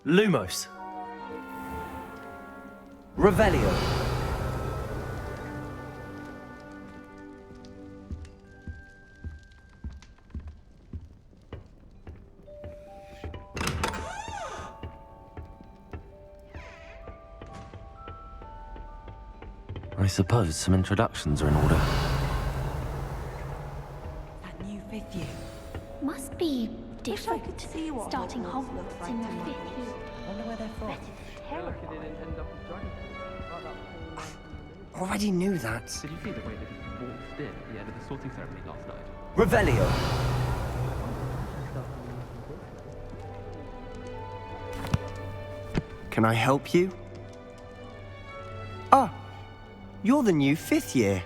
Lumos. Revelio. I suppose some introductions are in order. That new fifth year. Must be Wish I different. could see what Starting Hogwarts Hogwarts looks like in the now. 5th year. Wonder where they're from. Bet it's terrifying. Already knew that. Did you see the way that he waltzed in at the end of the sorting ceremony last night? Revelio. Can I help you? Ah, you're the new 5th year.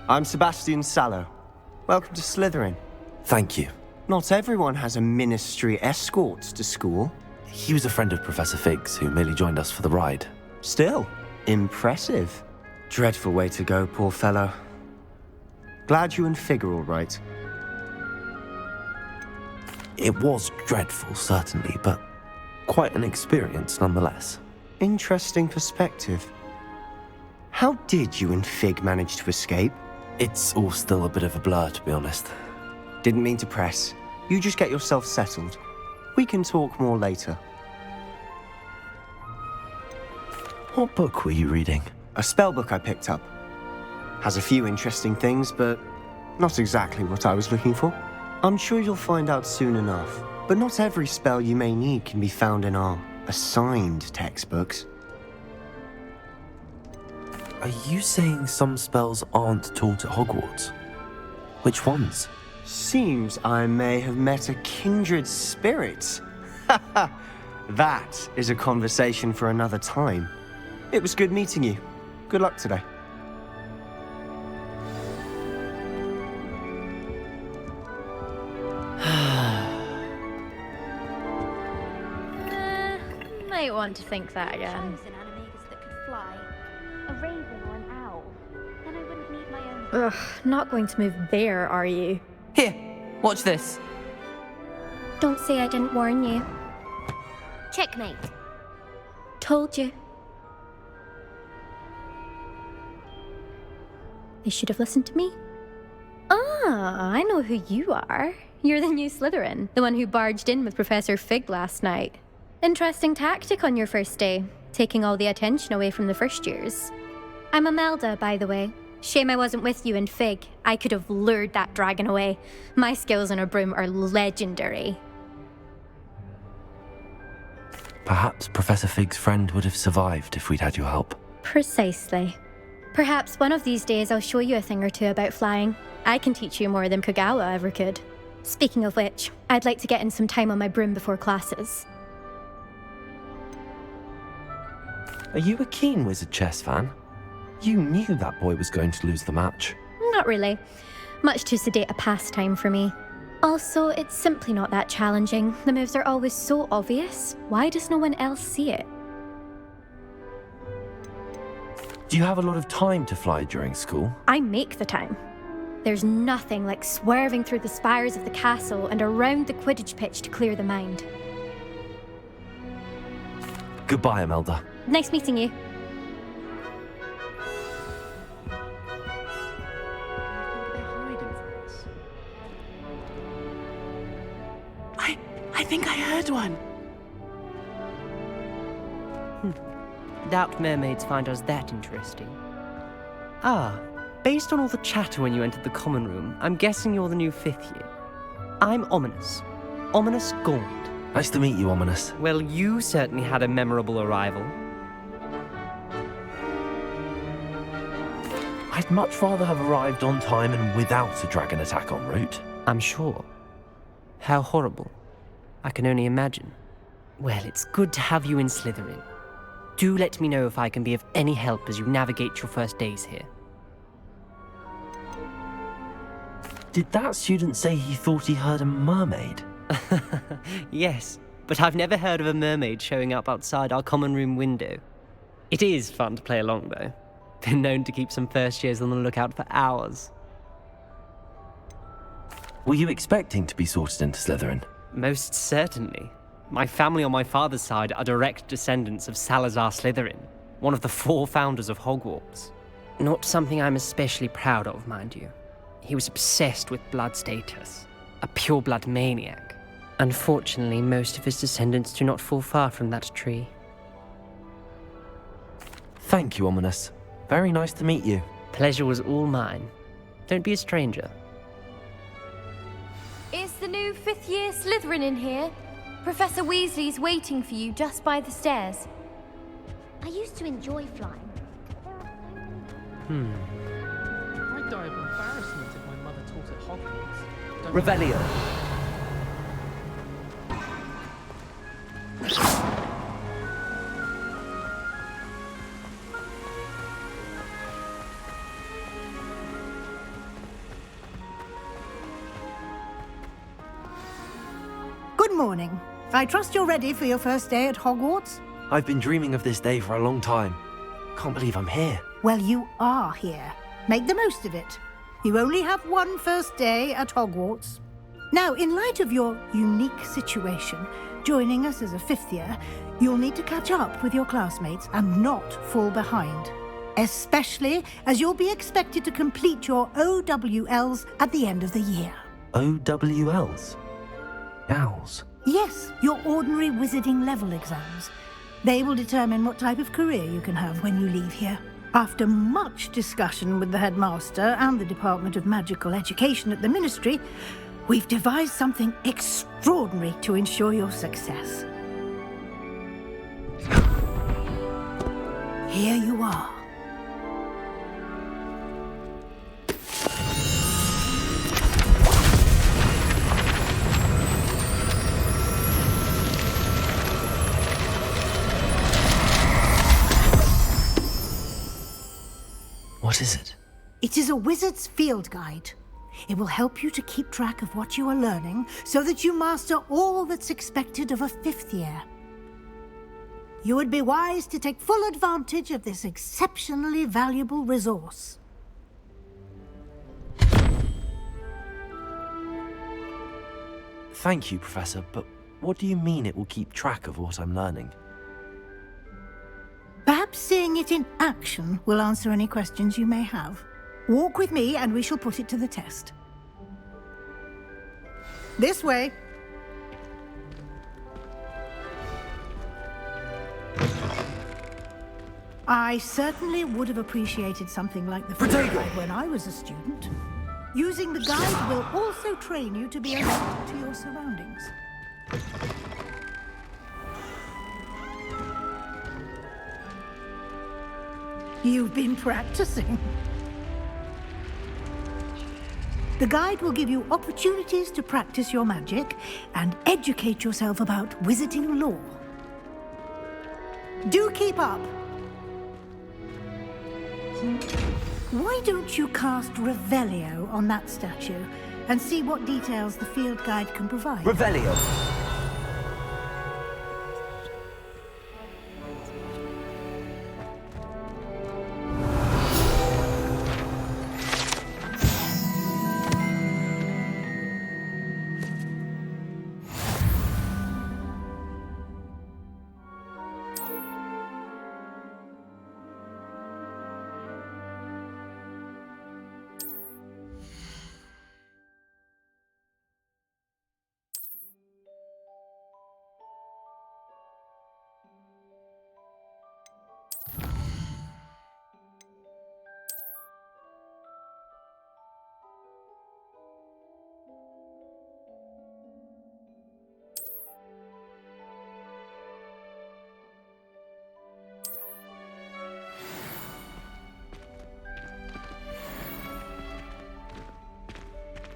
I'm Sebastian Sallow. Welcome to Slytherin. Thank you. Not everyone has a ministry escort to school. He was a friend of Professor Fig's who merely joined us for the ride. Still, impressive. Dreadful way to go, poor fellow. Glad you and Fig are all right. It was dreadful, certainly, but quite an experience nonetheless. Interesting perspective. How did you and Fig manage to escape? It's all still a bit of a blur, to be honest. Didn't mean to press. You just get yourself settled. We can talk more later. What book were you reading? A spell book I picked up. Has a few interesting things, but not exactly what I was looking for. I'm sure you'll find out soon enough. But not every spell you may need can be found in our assigned textbooks. Are you saying some spells aren't taught at Hogwarts? Which ones? Seems I may have met a kindred spirit. That is a conversation for another time. It was good meeting you. Good luck today. Might want to think that again. Chosen animators that could fly. A raven or an owl. Then I wouldn't need my own. Ugh, not going to move there, are you? Here, watch this. Don't say I didn't warn you. Checkmate. Told you. They should have listened to me. Ah, I know who you are. You're the new Slytherin, the one who barged in with Professor Fig last night. Interesting tactic on your first day, taking all the attention away from the first years. I'm Imelda, by the way. Shame I wasn't with you and Fig. I could have lured that dragon away. My skills on a broom are legendary. Perhaps Professor Fig's friend would have survived if we'd had your help. Precisely. Perhaps one of these days I'll show you a thing or two about flying. I can teach you more than Kogawa ever could. Speaking of which, I'd like to get in some time on my broom before classes. Are you a keen Wizard chess fan? You knew that boy was going to lose the match. Not really. Much too sedate a pastime for me. Also, it's simply not that challenging. The moves are always so obvious. Why does no one else see it? Do you have a lot of time to fly during school? I make the time. There's nothing like swerving through the spires of the castle and around the Quidditch pitch to clear the mind. Goodbye, Imelda. Nice meeting you. They're hiding from us. I think I heard one. Doubt mermaids find us that interesting. Ah, based on all the chatter when you entered the common room, I'm guessing you're the new 5th year. I'm Ominous. Ominous Gaunt. Nice to meet you, Ominous. Well, you certainly had a memorable arrival. I'd much rather have arrived on time and without a dragon attack en route. I'm sure. How horrible. I can only imagine. Well, it's good to have you in Slytherin. Do let me know if I can be of any help as you navigate your first days here. Did that student say he thought he heard a mermaid? Yes, but I've never heard of a mermaid showing up outside our common room window. It is fun to play along, though. Been known to keep some first years on the lookout for hours. Were you expecting to be sorted into Slytherin? Most certainly. My family on my father's side are direct descendants of Salazar Slytherin, one of the 4 founders of Hogwarts. Not something I'm especially proud of, mind you. He was obsessed with blood status, a pure-blood maniac. Unfortunately, most of his descendants do not fall far from that tree. Thank you, Ominous. Very nice to meet you. Pleasure was all mine. Don't be a stranger. Is the new 5th year Slytherin in here? Professor Weasley's waiting for you just by the stairs. I used to enjoy flying. I'd die of embarrassment if my mother taught at Hogwarts. Don't Revelio. Good morning. I trust you're ready for your first day at Hogwarts? I've been dreaming of this day for a long time. Can't believe I'm here. Well, you are here. Make the most of it. You only have one first day at Hogwarts. Now, in light of your unique situation, joining us as a 5th year, you'll need to catch up with your classmates and not fall behind. Especially as you'll be expected to complete your OWLs at the end of the year. OWLs? Owls? Yes, your ordinary wizarding level exams. They will determine what type of career you can have when you leave here. After much discussion with the headmaster and the Department of Magical Education at the Ministry, we've devised something extraordinary to ensure your success. Here you are. What is it? It is a wizard's field guide. It will help you to keep track of what you are learning so that you master all that's expected of a 5th year. You would be wise to take full advantage of this exceptionally valuable resource. Thank you, Professor, but what do you mean it will keep track of what I'm learning? Perhaps seeing it in action will answer any questions you may have. Walk with me and we shall put it to the test. This way. I certainly would have appreciated something like the field guide when I was a student. Using the guide will also train you to be alert to your surroundings. You've been practicing. The guide will give you opportunities to practice your magic and educate yourself about wizarding lore. Do keep up. Why don't you cast Revelio on that statue and see what details the field guide can provide? Revelio!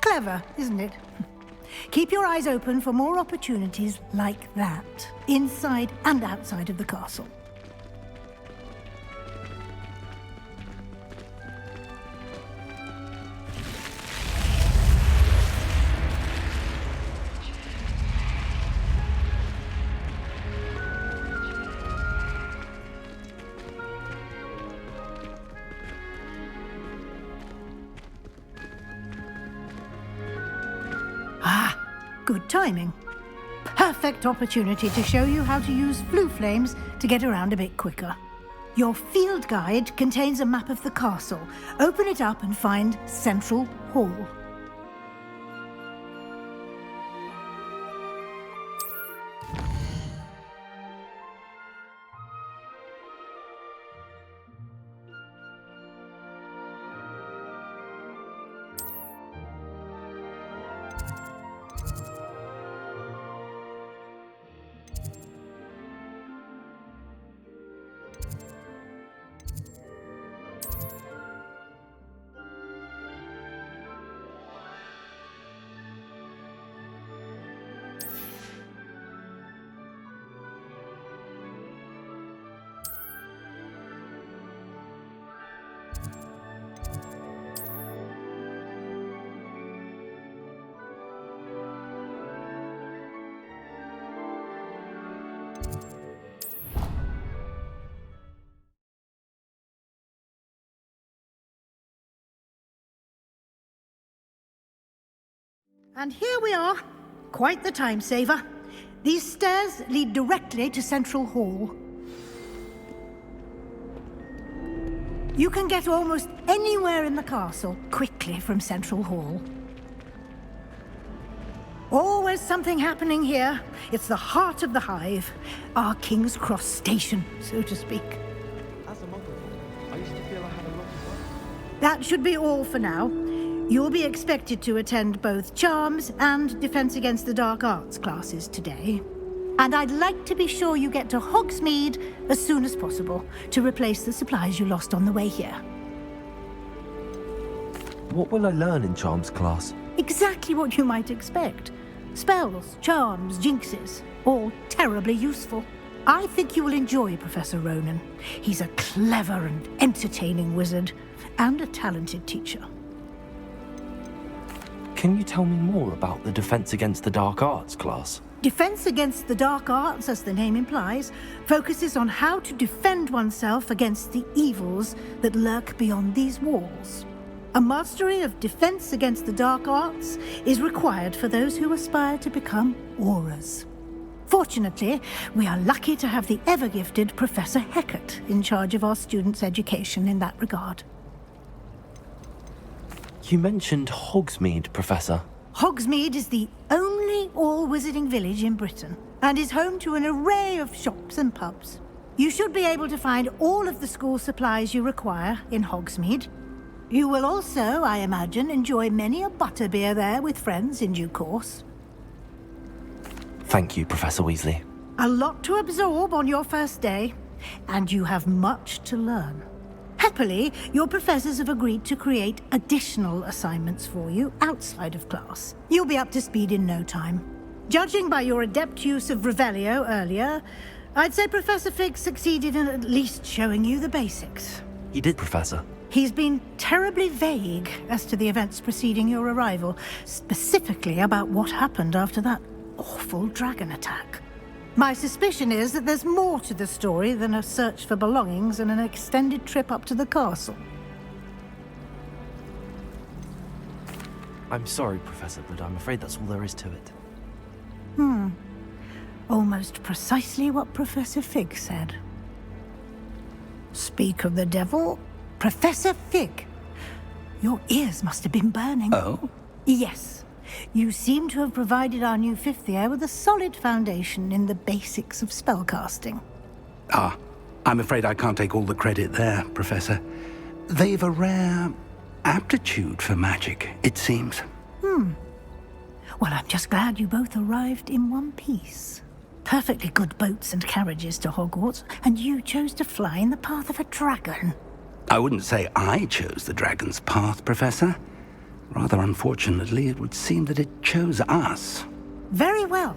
Clever, isn't it? Keep your eyes open for more opportunities like that, inside and outside of the castle. Ah, good timing. perfect opportunity to show you how to use flue flames to get around a bit quicker. Your field guide contains a map of the castle. Open it up and find Central Hall. And here we are. Quite the time saver. These stairs lead directly to Central Hall. You can get almost anywhere in the castle quickly from Central Hall. Always something happening here. It's the heart of the hive. Our King's Cross station, so to speak. As a muggle, I used to feel I had a lot of work. That should be all for now. You'll be expected to attend both Charms and Defense Against the Dark Arts classes today. And I'd like to be sure you get to Hogsmeade as soon as possible to replace the supplies you lost on the way here. What will I learn in Charms class? Exactly what you might expect. Spells, charms, jinxes, all terribly useful. I think you will enjoy Professor Ronan. He's a clever and entertaining wizard, and a talented teacher. Can you tell me more about the Defense Against the Dark Arts class? Defense Against the Dark Arts, as the name implies, focuses on how to defend oneself against the evils that lurk beyond these walls. A mastery of Defense Against the Dark Arts is required for those who aspire to become auras. Fortunately, we are lucky to have the ever-gifted Professor Hecat in charge of our students' education in that regard. You mentioned Hogsmeade, Professor. Hogsmeade is the only all-wizarding village in Britain and is home to an array of shops and pubs. You should be able to find all of the school supplies you require in Hogsmeade. You will also, I imagine, enjoy many a butterbeer there with friends in due course. Thank you, Professor Weasley. A lot to absorb on your first day, and you have much to learn. Happily, your professors have agreed to create additional assignments for you outside of class. You'll be up to speed in no time. Judging by your adept use of Revelio earlier, I'd say Professor Fig succeeded in at least showing you the basics. He did, Professor. He's been terribly vague as to the events preceding your arrival, specifically about what happened after that awful dragon attack. My suspicion is that there's more to the story than a search for belongings and an extended trip up to the castle. I'm sorry, Professor, but I'm afraid that's all there is to it. Almost precisely what Professor Fig said. Speak of the devil, Professor Fig. Your ears must have been burning. Oh? Yes. You seem to have provided our new fifth year with a solid foundation in the basics of spellcasting. Ah, I'm afraid I can't take all the credit there, Professor. They've a rare aptitude for magic, it seems. Well, I'm just glad you both arrived in one piece. Perfectly good boats and carriages to Hogwarts, and you chose to fly in the path of a dragon. I wouldn't say I chose the dragon's path, Professor. Rather unfortunately, it would seem that it chose us. Very well.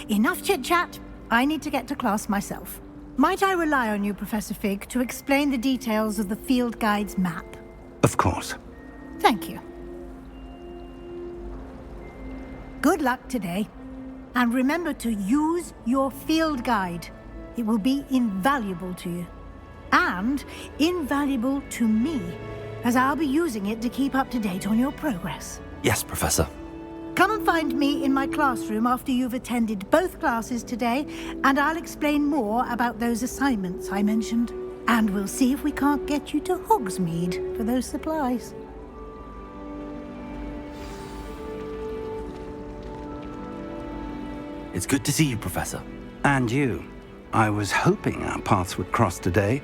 Enough chit-chat. I need to get to class myself. Might I rely on you, Professor Fig, to explain the details of the field guide's map? Of course. Thank you. Good luck today. And remember to use your field guide. It will be invaluable to you. And invaluable to me, as I'll be using it to keep up to date on your progress. Yes, Professor. Come and find me in my classroom after you've attended both classes today, and I'll explain more about those assignments I mentioned. And we'll see if we can't get you to Hogsmeade for those supplies. It's good to see you, Professor. And you. I was hoping our paths would cross today,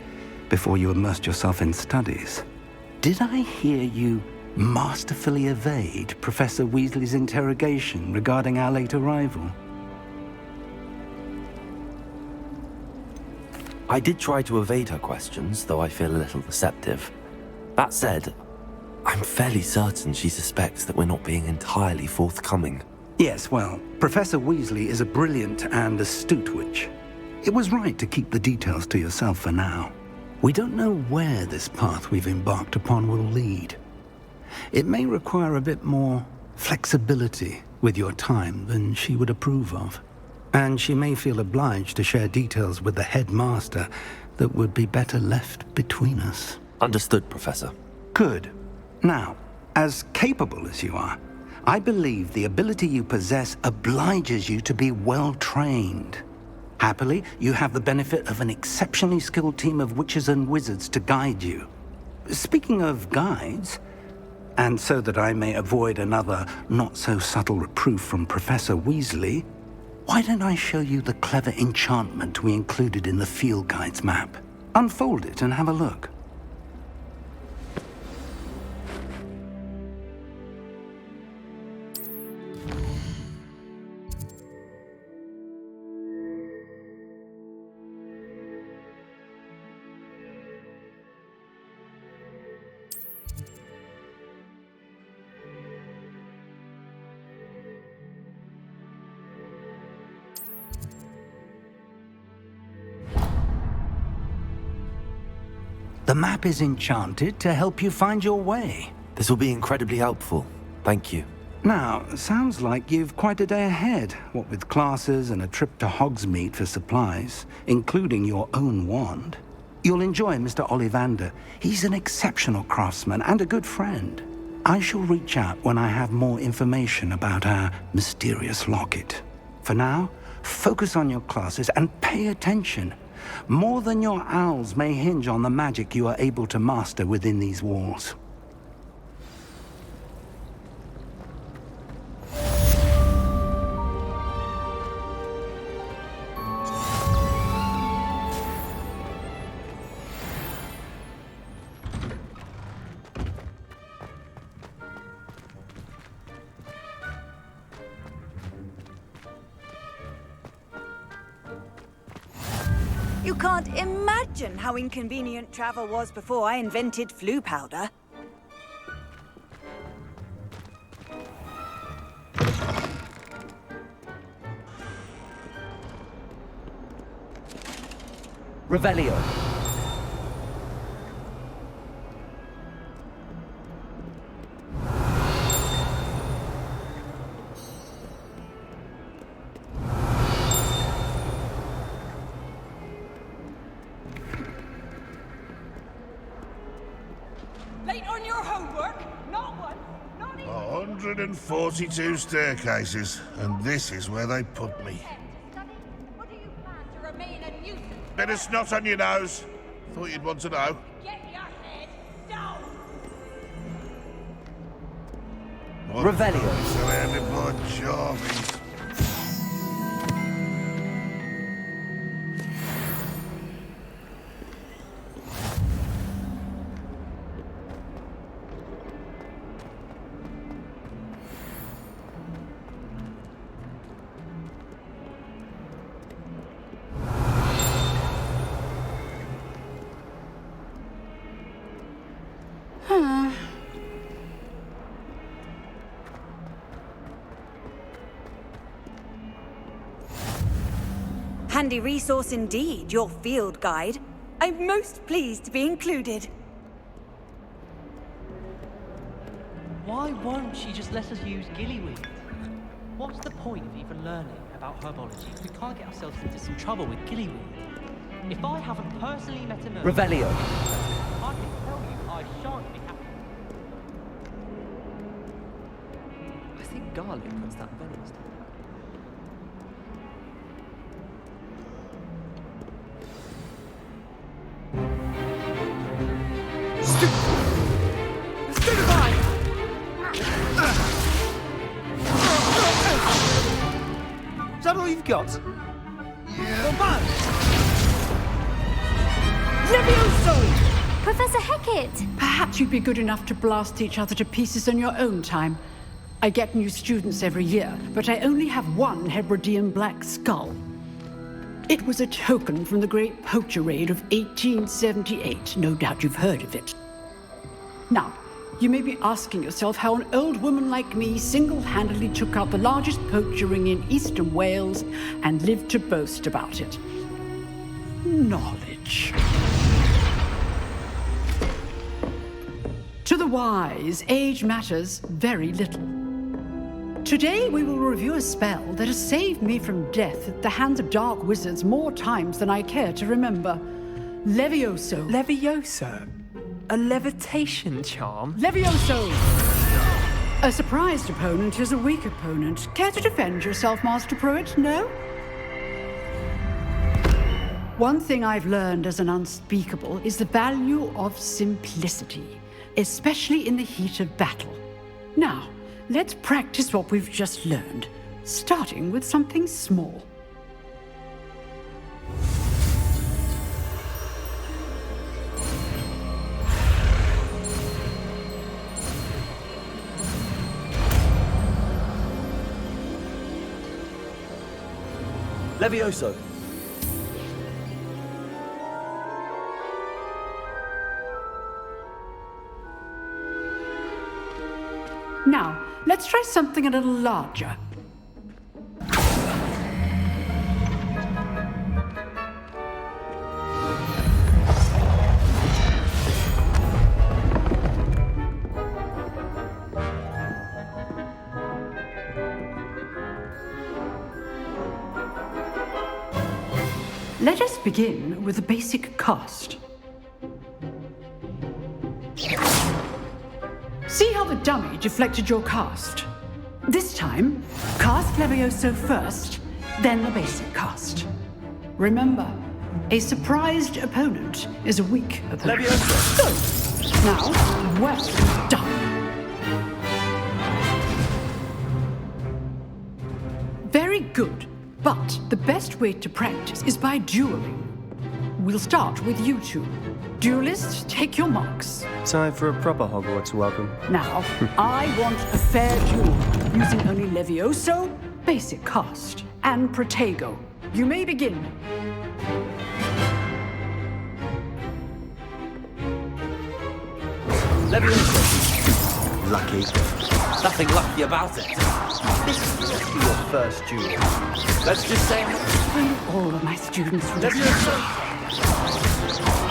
before you immersed yourself in studies. Did I hear you masterfully evade Professor Weasley's interrogation regarding our late arrival? I did try to evade her questions, though I feel a little deceptive. That said, I'm fairly certain she suspects that we're not being entirely forthcoming. Yes, well, Professor Weasley is a brilliant and astute witch. It was right to keep the details to yourself for now. We don't know where this path we've embarked upon will lead. It may require a bit more flexibility with your time than she would approve of. And she may feel obliged to share details with the headmaster that would be better left between us. Understood, Professor. Good. Now, as capable as you are, I believe the ability you possess obliges you to be well-trained. Happily, you have the benefit of an exceptionally skilled team of witches and wizards to guide you. Speaking of guides, and so that I may avoid another not-so-subtle reproof from Professor Weasley, why don't I show you the clever enchantment we included in the field guide's map? Unfold it and have a look. The map is enchanted to help you find your way. This will be incredibly helpful. Thank you. Now, sounds like you've quite a day ahead, what with classes and a trip to Hogsmeade for supplies, including your own wand. You'll enjoy Mr. Ollivander. He's an exceptional craftsman and a good friend. I shall reach out when I have more information about our mysterious locket. For now, focus on your classes and pay attention. More than your owls may hinge on the magic you are able to master within these walls. You can't imagine how inconvenient travel was before I invented flu powder. Revelio. Late on your homework? Not one, not even 142 staircases, and this is where they put me. Or do you plan to remain a nuisance? Bit of snot on your nose. Thought you'd want to know. Get your head down! Revelio. Surrounded by Jarvis. Handy resource indeed, your field guide. I'm most pleased to be included. Why won't she just let us use gillyweed? What's the point of even learning about herbology if we can't get ourselves into some trouble with gillyweed? If I haven't personally met a nurse, Revelio. I can tell you I shan't be happy. I think garlic puts that Venice down. Is that all you've got? Levioso! Professor Hecat! Perhaps you'd be good enough to blast each other to pieces in your own time. I get new students every year, but I only have one Hebridean black skull. It was a token from the Great Poacher Raid of 1878. No doubt you've heard of it. Now, you may be asking yourself how an old woman like me single-handedly took out the largest poacher ring in eastern Wales and lived to boast about it. Knowledge. To the wise, age matters very little. Today we will review a spell that has saved me from death at the hands of dark wizards more times than I care to remember. Levioso. Levioso? A levitation charm? Levioso! A surprised opponent is a weak opponent. Care to defend yourself, Master Pruitt? No? One thing I've learned as an unspeakable is the value of simplicity, especially in the heat of battle. Now, let's practice what we've just learned, starting with something small. Levioso. Now, let's try something a little larger. Let us begin with the basic cast. See how the dummy deflected your cast? This time, cast Levioso first, then the basic cast. Remember, a surprised opponent is a weak opponent. Levioso! Good. Now, well done. Very good. But the best way to practice is by dueling. We'll start with you two. Duelists, take your marks. Time for a proper Hogwarts welcome. Now, I want a fair duel, using only Levioso, basic cast, and Protego. You may begin. Levioso. Lucky. Nothing lucky about it. This must be your first duel. Let's just say Bring all of my students from Levioso.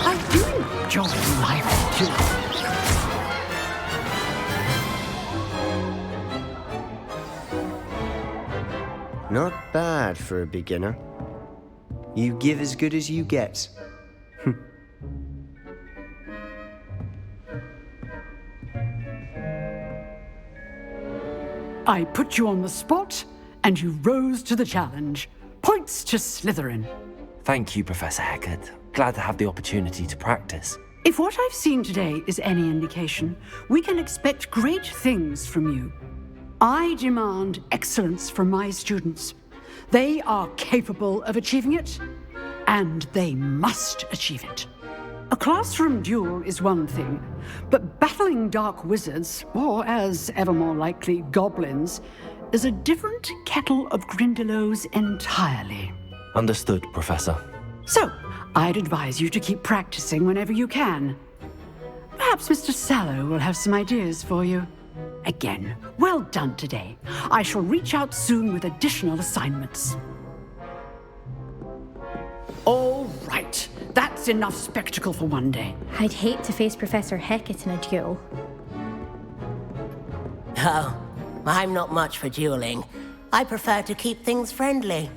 I do enjoy life duels. Not bad for a beginner. You give as good as you get. I put you on the spot, and you rose to the challenge. Points to Slytherin. Thank you, Professor Hecat. Glad to have the opportunity to practice. If what I've seen today is any indication, we can expect great things from you. I demand excellence from my students. They are capable of achieving it, and they must achieve it. A classroom duel is one thing, but battling dark wizards, or as ever more likely, goblins, is a different kettle of Grindylows entirely. Understood, Professor. So, I'd advise you to keep practicing whenever you can. Perhaps Mr. Sallow will have some ideas for you. Again, well done today. I shall reach out soon with additional assignments. All right, that's enough spectacle for one day. I'd hate to face Professor Hecat in a duel. Oh, I'm not much for dueling. I prefer to keep things friendly.